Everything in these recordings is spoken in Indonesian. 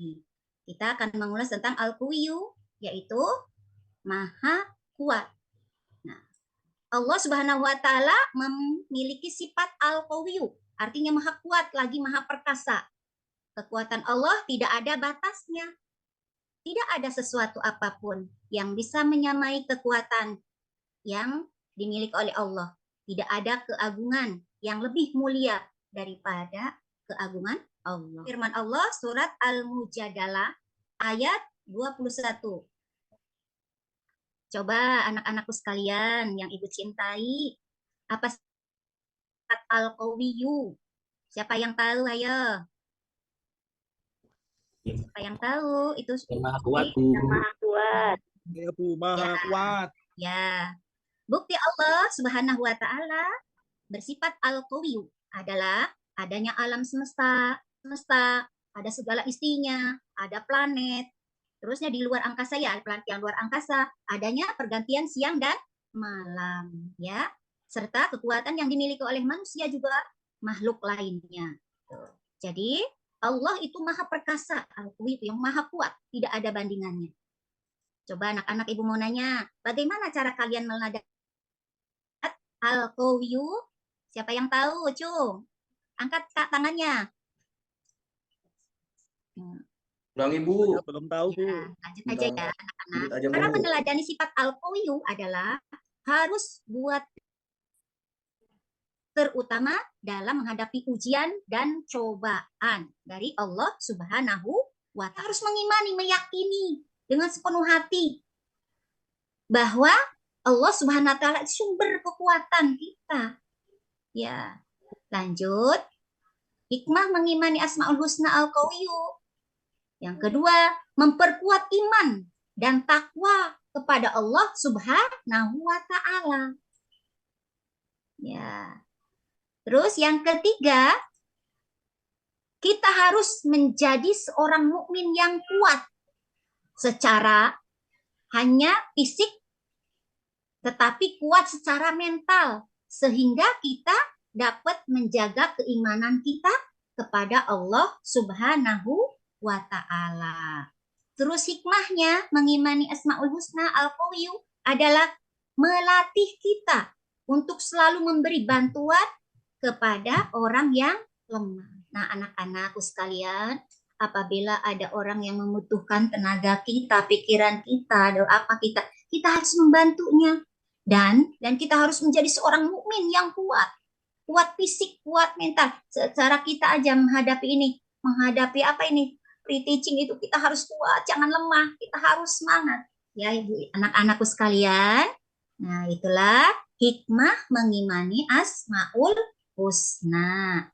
lagi. Kita akan mengulas tentang Al-Qawiyyu, yaitu Maha Kuat. Nah, Allah Subhanahu wa taala memiliki sifat Al-Qawiyyu, artinya Maha Kuat lagi Maha Perkasa. Kekuatan Allah tidak ada batasnya. Tidak ada sesuatu apapun yang bisa menyamai kekuatan yang dimiliki oleh Allah. Tidak ada keagungan yang lebih mulia daripada keagungan Allah. Firman Allah surat Al-Mujadalah ayat 21. Coba anak-anakku sekalian yang ibu cintai, apa sifat Al-Qawiyyu? Siapa yang tahu? Ayo. Siapa yang tahu? Itu Yang Maha Kuat, Bu. yang Maha Kuat. Ya, Bu, Maha Kuat. Ya. Bukti Allah Subhanahu wa taala bersifat Al-Qawiyyu adalah adanya alam semesta, ada segala isinya, ada planet. Terusnya di luar angkasa ya, planet yang luar angkasa, adanya pergantian siang dan malam, ya. Serta kekuatan yang dimiliki oleh manusia juga makhluk lainnya. Jadi Allah itu maha perkasa, Al-Qawiyyu yang maha kuat, tidak ada bandingannya. Coba anak-anak ibu mau nanya, bagaimana cara kalian meladani Al-Qawiyyu? Siapa yang tahu, Cung? Angkat tangannya. Bang Ibu. Saya belum tahu, Bu. Ya, lanjut aja ya, anak-anak. Aja, Cara Bu. meneladani sifat Al-Qawiyyu adalah harus buat terutama dalam menghadapi ujian dan cobaan dari Allah Subhanahu wa taala. Harus mengimani, meyakini dengan sepenuh hati bahwa Allah Subhanahu wa taala sumber kekuatan kita. Ya. Lanjut. Hikmah mengimani Asmaul Husna Al-Qawiyyu. Yang kedua, memperkuat iman dan takwa kepada Allah Subhanahu wa taala. Ya. Terus yang ketiga, kita harus menjadi seorang mukmin yang kuat secara hanya fisik, tetapi kuat secara mental, sehingga kita dapat menjaga keimanan kita kepada Allah Subhanahu wa ta'ala. Terus hikmahnya mengimani Asmaul Husna Al-Qawiyyu adalah melatih kita untuk selalu memberi bantuan kepada orang yang lemah. Nah, anak-anakku sekalian, apabila ada orang yang membutuhkan tenaga kita, pikiran kita, doa apa kita harus membantunya. Dan kita harus menjadi seorang mukmin yang kuat. Kuat fisik, kuat mental. Secara kita aja menghadapi apa ini? Pre-teaching itu kita harus kuat, jangan lemah, kita harus semangat. Ya, Ibu, anak-anakku sekalian. Nah, itulah hikmah mengimani Asmaul Husna.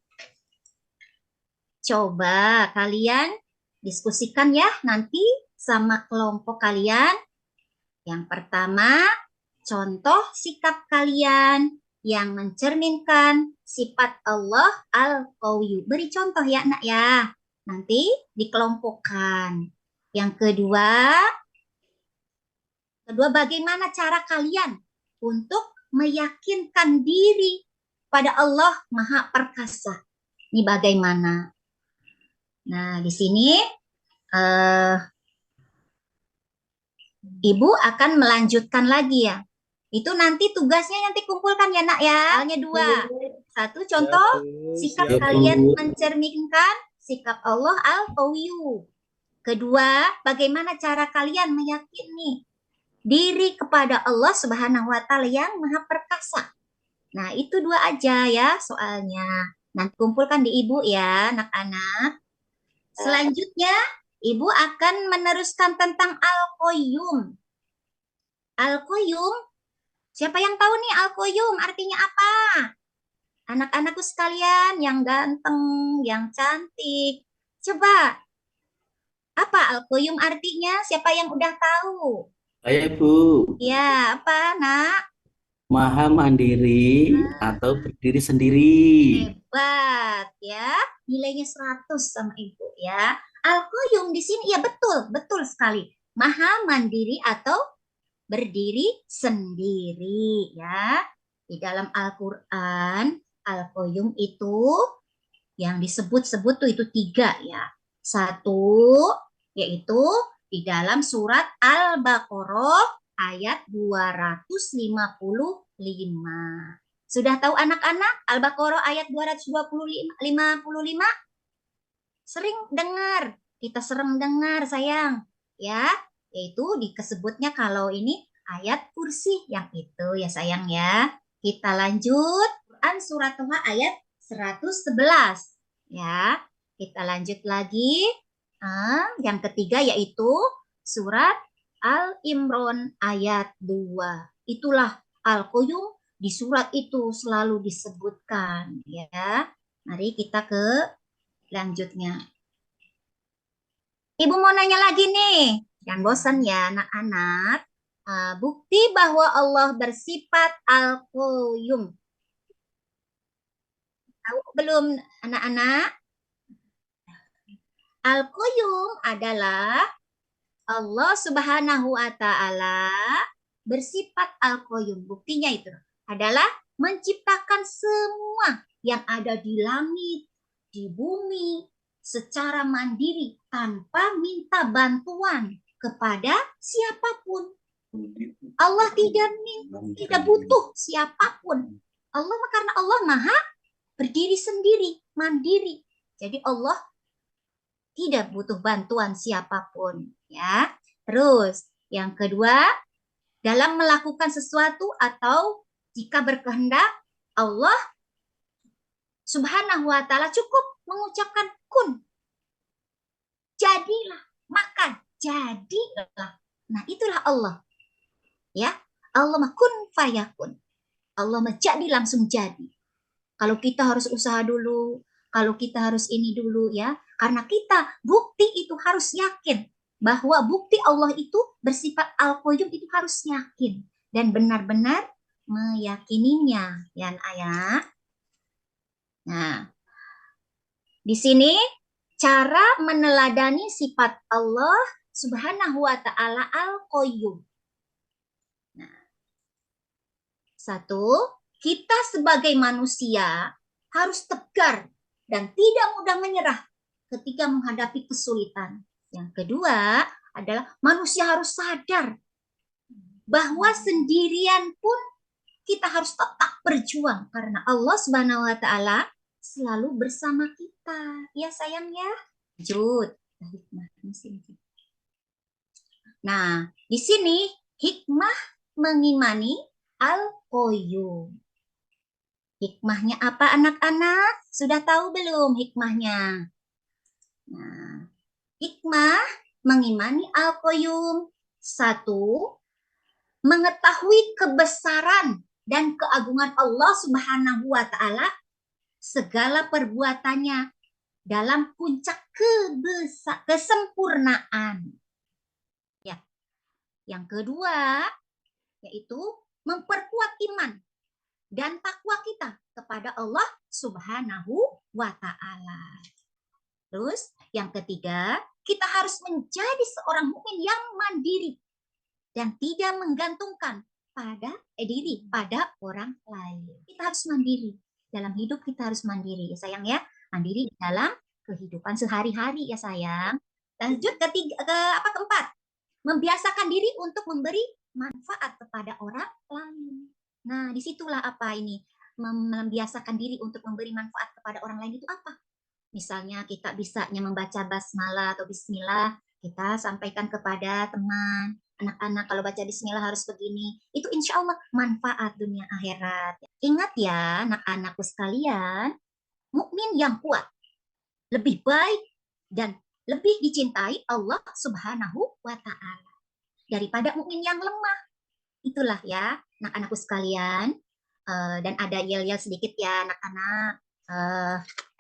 Coba kalian diskusikan ya nanti sama kelompok kalian. Yang pertama, contoh sikap kalian yang mencerminkan sifat Allah Al-Qawiyyu. Beri contoh ya, Nak ya. Nanti dikelompokkan. Yang kedua, bagaimana cara kalian untuk meyakinkan diri pada Allah Maha Perkasa? Ini bagaimana? Nah, di sini Ibu akan melanjutkan lagi ya. Itu nanti tugasnya nanti kumpulkan ya, Nak ya. Soalnya 2. 1 contoh sikap kalian mencerminkan sikap Allah Al-Qawiyyu. Kedua, bagaimana cara kalian meyakini diri kepada Allah Subhanahu wa taala yang Maha Perkasa. Nah, itu 2 aja ya soalnya. Nanti kumpulkan di Ibu ya, anak-anak. Selanjutnya, Ibu akan meneruskan tentang Al-Qayyum. Al-Qayyum, siapa yang tahu nih Al-Qayyum artinya apa? Anak-anakku sekalian yang ganteng, yang cantik. Coba, apa Al-Qayyum artinya? Siapa yang udah tahu? Saya, Bu. Ya, apa, Nak? Maha mandiri atau berdiri sendiri. Hebat ya. Nilainya 100 sama Ibu ya. Al-Qayyum di sini ya betul sekali. Maha mandiri atau berdiri sendiri ya. Di dalam Al-Qur'an, Al-Qayyum itu yang disebut-sebut tuh itu 3 ya. Satu, yaitu di dalam surat Al-Baqarah ayat 255. Sudah tahu anak-anak Al-Baqarah ayat 255? Sering dengar, kita sering dengar sayang, ya, yaitu disebutnya kalau ini ayat kursi yang itu ya sayang ya. Kita lanjut Quran surat Toha ayat 111 ya. Kita lanjut lagi. Yang ketiga yaitu surat Al-Imran ayat 2. Itulah Al-Qayyum di surat itu selalu disebutkan ya. Mari kita ke lanjutnya. Ibu mau nanya lagi nih. Jangan bosan ya anak-anak. Bukti bahwa Allah bersifat Al-Qayyum. Tahu belum anak-anak? Al-Qayyum adalah Allah Subhanahu wa Ta'ala bersifat Al-Qayyum. Buktinya itu adalah menciptakan semua yang ada di langit, di bumi secara mandiri tanpa minta bantuan kepada siapapun. Allah tidak butuh siapapun. Allah karena Allah Maha berdiri sendiri, mandiri. Jadi Allah tidak butuh bantuan siapapun, ya. Terus yang kedua, dalam melakukan sesuatu atau jika berkehendak, Allah Subhanahu wa Ta'ala cukup mengucapkan kun. Jadilah, maka jadilah. Nah, itulah Allah. Ya, Allah mah kun fayakun. Allah mah jadi langsung jadi. Kalau kita harus usaha dulu, kalau kita harus ini dulu ya, karena kita bukti itu harus yakin bahwa bukti Allah itu bersifat Al-Qayyum itu harus yakin dan benar-benar meyakininya ya ayah. Nah, di sini cara meneladani sifat Allah Subhanahu wa Ta'ala Al-Qayyum. Nah, satu, kita sebagai manusia harus tegar dan tidak mudah menyerah ketika menghadapi kesulitan. Yang kedua adalah manusia harus sadar bahwa sendirian pun kita harus tetap berjuang karena Allah Subhanahu wa Ta'ala selalu bersama kita. Ya sayang ya. Lanjut. Nah, di sini hikmah mengimani Al-Qayyum. Hikmahnya apa anak-anak? Sudah tahu belum hikmahnya? Nah, hikmah mengimani Al-Qayyum. Satu, mengetahui kebesaran dan keagungan Allah Subhanahu wa Ta'ala segala perbuatannya dalam puncak kesempurnaan. Ya. Yang kedua, yaitu memperkuat iman dan takwa kita kepada Allah Subhanahu wa Ta'ala. Terus yang ketiga, kita harus menjadi seorang mukmin yang mandiri dan tidak menggantungkan pada diri pada orang lain. Kita harus mandiri dalam hidup, kita harus mandiri ya sayang ya, mandiri dalam kehidupan sehari-hari ya sayang. Lanjut keempat, membiasakan diri untuk memberi manfaat kepada orang lain. Nah, disitulah apa ini membiasakan diri untuk memberi manfaat kepada orang lain itu apa? Misalnya kita bisanya membaca basmalah atau bismillah, kita sampaikan kepada teman, anak-anak kalau baca bismillah harus begini. Itu insya Allah manfaat dunia akhirat. Ingat ya anak-anakku sekalian, mukmin yang kuat, lebih baik dan lebih dicintai Allah Subhanahu wa Ta'ala daripada mukmin yang lemah. Itulah ya anak-anakku sekalian. Dan ada yel-yel sedikit ya anak-anak.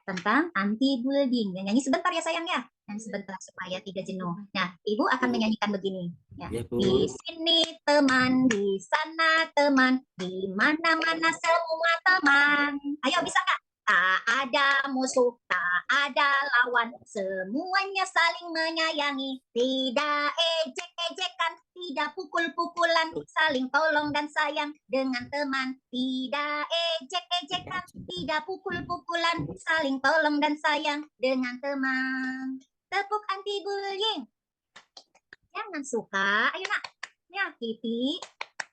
Tentang anti bullying. Nyanyi sebentar ya sayang ya. Nyanyi sebentar supaya tidak jenuh. Nah, Ibu akan menyanyikan begini. Ya. Ya, Bu. Di sini teman, di sana teman, di mana-mana semua teman. Ayo bisa nggak? Tak ada musuh, tak ada lawan, semuanya saling menyayangi, tidak ejek-ejekan, tidak pukul-pukulan, saling tolong dan sayang dengan teman, tidak ejek-ejekan, tidak pukul-pukulan, saling tolong dan sayang dengan teman. Tepuk anti bullying. Jangan suka, ayo nak, nyakiti.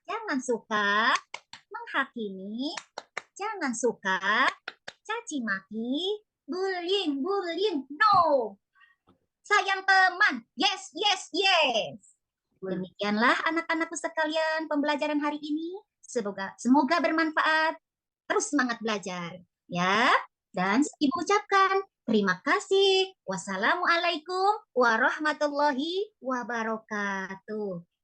Jangan suka menghakimi. Jangan suka caci maki. Bullying, bullying, no. Sayang teman, yes, yes, yes. Demikianlah anak-anakku sekalian pembelajaran hari ini. Semoga bermanfaat. Terus semangat belajar, ya. Dan Ibu ucapkan terima kasih. Wassalamualaikum warahmatullahi wabarakatuh.